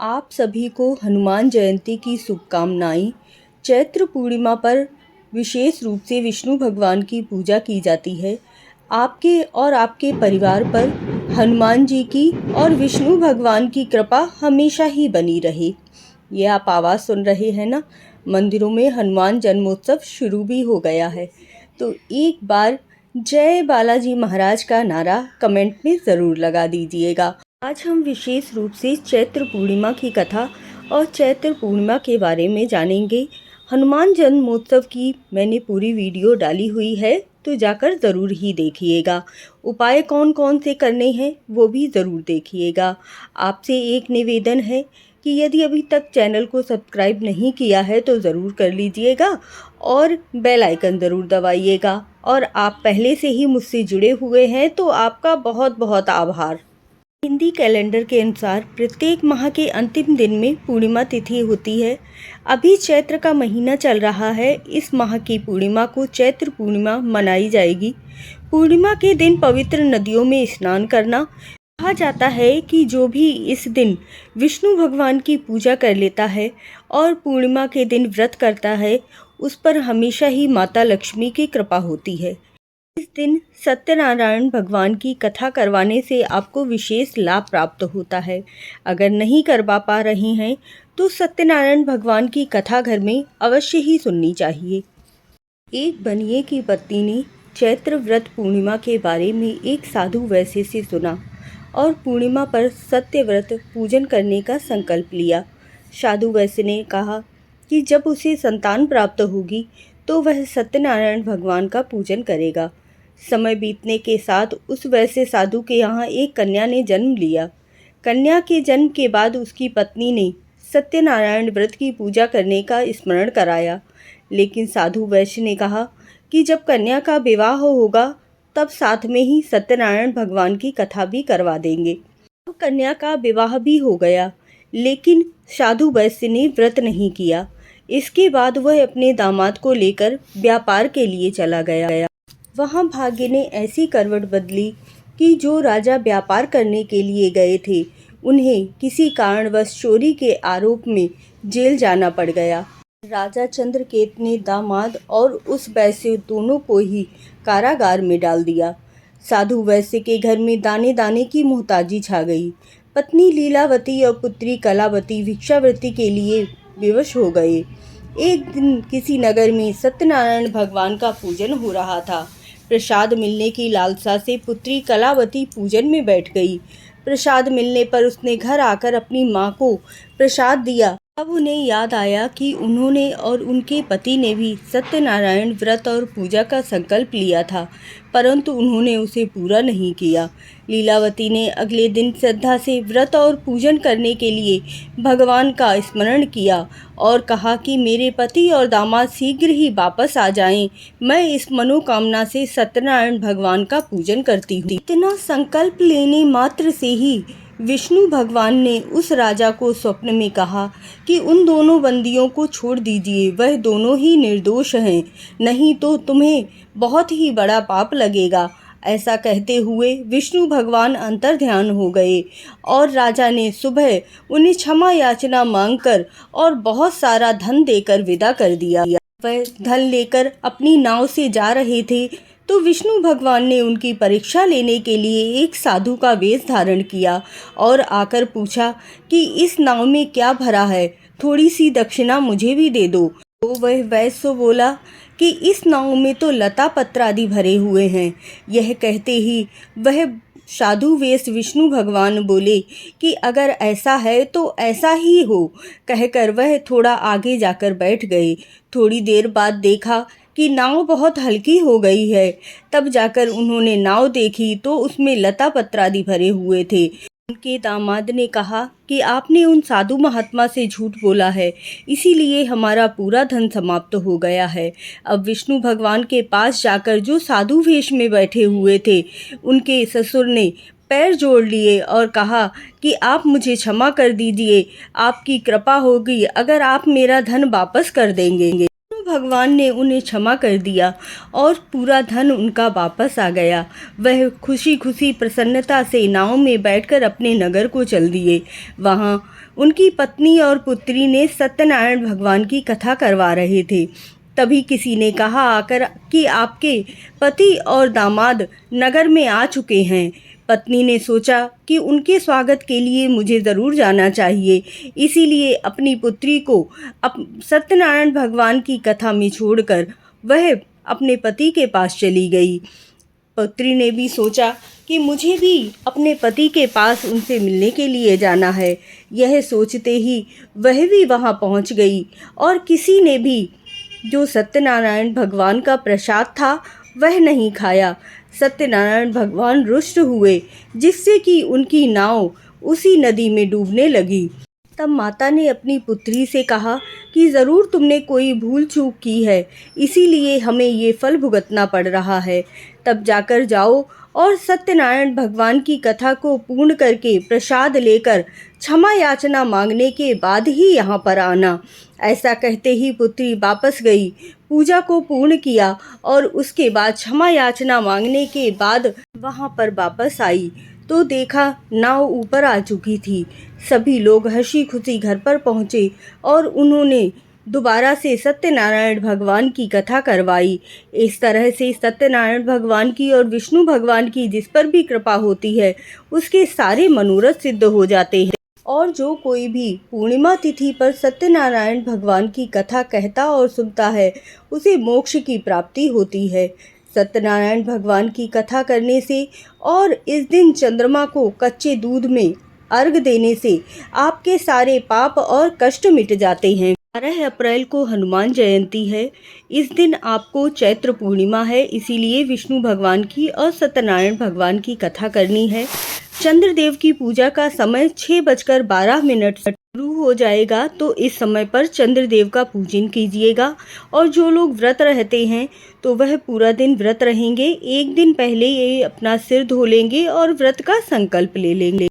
आप सभी को हनुमान जयंती की शुभकामनाएं। चैत्र पूर्णिमा पर विशेष रूप से विष्णु भगवान की पूजा की जाती है। आपके और आपके परिवार पर हनुमान जी की और विष्णु भगवान की कृपा हमेशा ही बनी रहे। ये आप आवाज़ सुन रहे हैं ना, मंदिरों में हनुमान जन्मोत्सव शुरू भी हो गया है। तो एक बार जय बालाजी महाराज का नारा कमेंट में ज़रूर लगा दीजिएगा। आज हम विशेष रूप से चैत्र पूर्णिमा की कथा और चैत्र पूर्णिमा के बारे में जानेंगे। हनुमान जन्मोत्सव की मैंने पूरी वीडियो डाली हुई है, तो जाकर ज़रूर ही देखिएगा। उपाय कौन कौन से करने हैं वो भी ज़रूर देखिएगा। आपसे एक निवेदन है कि यदि अभी तक चैनल को सब्सक्राइब नहीं किया है तो ज़रूर कर लीजिएगा और बेल आइकन ज़रूर दबाइएगा। और आप पहले से ही मुझसे जुड़े हुए हैं तो आपका बहुत बहुत आभार। हिंदी कैलेंडर के अनुसार प्रत्येक माह के अंतिम दिन में पूर्णिमा तिथि होती है। अभी चैत्र का महीना चल रहा है। इस माह की पूर्णिमा को चैत्र पूर्णिमा मनाई जाएगी। पूर्णिमा के दिन पवित्र नदियों में स्नान करना। कहा जाता है कि जो भी इस दिन विष्णु भगवान की पूजा कर लेता है और पूर्णिमा के दिन व्रत करता है, उस पर हमेशा ही माता लक्ष्मी की कृपा होती है। इस दिन सत्यनारायण भगवान की कथा करवाने से आपको विशेष लाभ प्राप्त होता है। अगर नहीं करवा पा रहे हैं तो सत्यनारायण भगवान की कथा घर में अवश्य ही सुननी चाहिए। एक बनिए की पत्नी ने चैत्र व्रत पूर्णिमा के बारे में एक साधु वैश्य से सुना और पूर्णिमा पर सत्य व्रत पूजन करने का संकल्प लिया। साधु वैश्य ने कहा कि जब उसे संतान प्राप्त होगी तो वह सत्यनारायण भगवान का पूजन करेगा। समय बीतने के साथ उस वैसे साधु के यहाँ एक कन्या ने जन्म लिया। कन्या के जन्म के बाद उसकी पत्नी ने सत्यनारायण व्रत की पूजा करने का स्मरण कराया, लेकिन साधु वैश्य ने कहा कि जब कन्या का विवाह होगा तब साथ में ही सत्यनारायण भगवान की कथा भी करवा देंगे। तो कन्या का विवाह भी हो गया, लेकिन साधु वैश्य ने व्रत नहीं किया। इसके बाद वह अपने दामाद को लेकर व्यापार के लिए चला गया। वहाँ भाग्य ने ऐसी करवट बदली कि जो राजा व्यापार करने के लिए गए थे उन्हें किसी कारणवश चोरी के आरोप में जेल जाना पड़ गया। राजा चंद्रकेत ने दामाद और उस वैश्य दोनों को ही कारागार में डाल दिया। साधु वैश्य के घर में दाने दाने की मोहताजी छा गई। पत्नी लीलावती और पुत्री कलावती भिक्षावृत्ति के लिए विवश हो गए। एक दिन किसी नगर में सत्यनारायण भगवान का पूजन हो रहा था। प्रसाद मिलने की लालसा से पुत्री कलावती पूजन में बैठ गई। प्रसाद मिलने पर उसने घर आकर अपनी माँ को प्रसाद दिया। अब उन्हें याद आया कि उन्होंने और उनके पति ने भी सत्यनारायण व्रत और पूजा का संकल्प लिया था, परंतु उन्होंने उसे पूरा नहीं किया। लीलावती ने अगले दिन श्रद्धा से व्रत और पूजन करने के लिए भगवान का स्मरण किया और कहा कि मेरे पति और दामाद शीघ्र ही वापस आ जाएं। मैं इस मनोकामना से सत्यनारायण भगवान का पूजन करती हूँ। इतना संकल्प लेने मात्र से ही विष्णु भगवान ने उस राजा को स्वप्न में कहा कि उन दोनों बंदियों को छोड़ दीजिए, वह दोनों ही निर्दोष हैं, नहीं तो तुम्हें बहुत ही बड़ा पाप लगेगा। ऐसा कहते हुए विष्णु भगवान अंतर्ध्यान हो गए और राजा ने सुबह उन्हें क्षमा याचना मांगकर और बहुत सारा धन देकर विदा कर दिया। वह धन लेकर अपनी नाव से जा रहे थे तो विष्णु भगवान ने उनकी परीक्षा लेने के लिए एक साधु का वेश धारण किया और आकर पूछा कि इस नाव में क्या भरा है, थोड़ी सी दक्षिणा मुझे भी दे दो। तो वह वैश्य बोला कि इस नाव में तो लता पत्र आदि भरे हुए हैं। यह कहते ही वह साधु वेश विष्णु भगवान बोले कि अगर ऐसा है तो ऐसा ही हो। कहकर वह थोड़ा आगे जाकर बैठ गए। थोड़ी देर बाद देखा कि नाव बहुत हल्की हो गई है। तब जाकर उन्होंने नाव देखी तो उसमें लता पत्र आदि भरे हुए थे। उनके दामाद ने कहा कि आपने उन साधु महात्मा से झूठ बोला है, इसीलिए हमारा पूरा धन समाप्त हो गया है। अब विष्णु भगवान के पास जाकर जो साधु वेश में बैठे हुए थे उनके ससुर ने पैर जोड़ लिए और कहा कि आप मुझे क्षमा कर दीजिए, आपकी कृपा होगी अगर आप मेरा धन वापस कर देंगे। भगवान ने उन्हें क्षमा कर दिया और पूरा धन उनका वापस आ गया। वह खुशी खुशी प्रसन्नता से नाव में बैठकर अपने नगर को चल दिए। वहाँ उनकी पत्नी और पुत्री ने सत्यनारायण भगवान की कथा करवा रहे थे। तभी किसी ने कहा आकर कि आपके पति और दामाद नगर में आ चुके हैं। पत्नी ने सोचा कि उनके स्वागत के लिए मुझे ज़रूर जाना चाहिए, इसीलिए अपनी पुत्री को सत्यनारायण भगवान की कथा में छोड़कर वह अपने पति के पास चली गई। पुत्री ने भी सोचा कि मुझे भी अपने पति के पास उनसे मिलने के लिए जाना है। यह सोचते ही वह भी वहां पहुंच गई और किसी ने भी जो सत्यनारायण भगवान का प्रसाद था वह नहीं खाया। सत्यनारायण भगवान रुष्ट हुए, जिससे कि उनकी नाव उसी नदी में डूबने लगी। तब माता ने अपनी पुत्री से कहा कि ज़रूर तुमने कोई भूल चूक की है, इसीलिए हमें ये फल भुगतना पड़ रहा है। तब जाकर जाओ और सत्यनारायण भगवान की कथा को पूर्ण करके प्रसाद लेकर क्षमा याचना मांगने के बाद ही यहाँ पर आना। ऐसा कहते ही पुत्री वापस गई, पूजा को पूर्ण किया और उसके बाद क्षमा याचना मांगने के बाद वहाँ पर वापस आई तो देखा नाव ऊपर आ चुकी थी। सभी लोग हंसी खुशी घर पर पहुँचे और उन्होंने दोबारा से सत्यनारायण भगवान की कथा करवाई। इस तरह से सत्यनारायण भगवान की और विष्णु भगवान की जिस पर भी कृपा होती है उसके सारे मनोरथ सिद्ध हो जाते हैं। और जो कोई भी पूर्णिमा तिथि पर सत्यनारायण भगवान की कथा कहता और सुनता है उसे मोक्ष की प्राप्ति होती है। सत्यनारायण भगवान की कथा करने से और इस दिन चंद्रमा को कच्चे दूध में अर्घ देने से आपके सारे पाप और कष्ट मिट जाते हैं। 12 अप्रैल को हनुमान जयंती है। इस दिन आपको चैत्र पूर्णिमा है, इसीलिए विष्णु भगवान की और सत्यनारायण भगवान की कथा करनी है। चंद्रदेव की पूजा का समय 6:12 शुरू हो जाएगा, तो इस समय पर चंद्रदेव का पूजन कीजिएगा। और जो लोग व्रत रहते हैं तो वह पूरा दिन व्रत रहेंगे। एक दिन पहले ये अपना सिर धो लेंगे और व्रत का संकल्प ले लेंगे।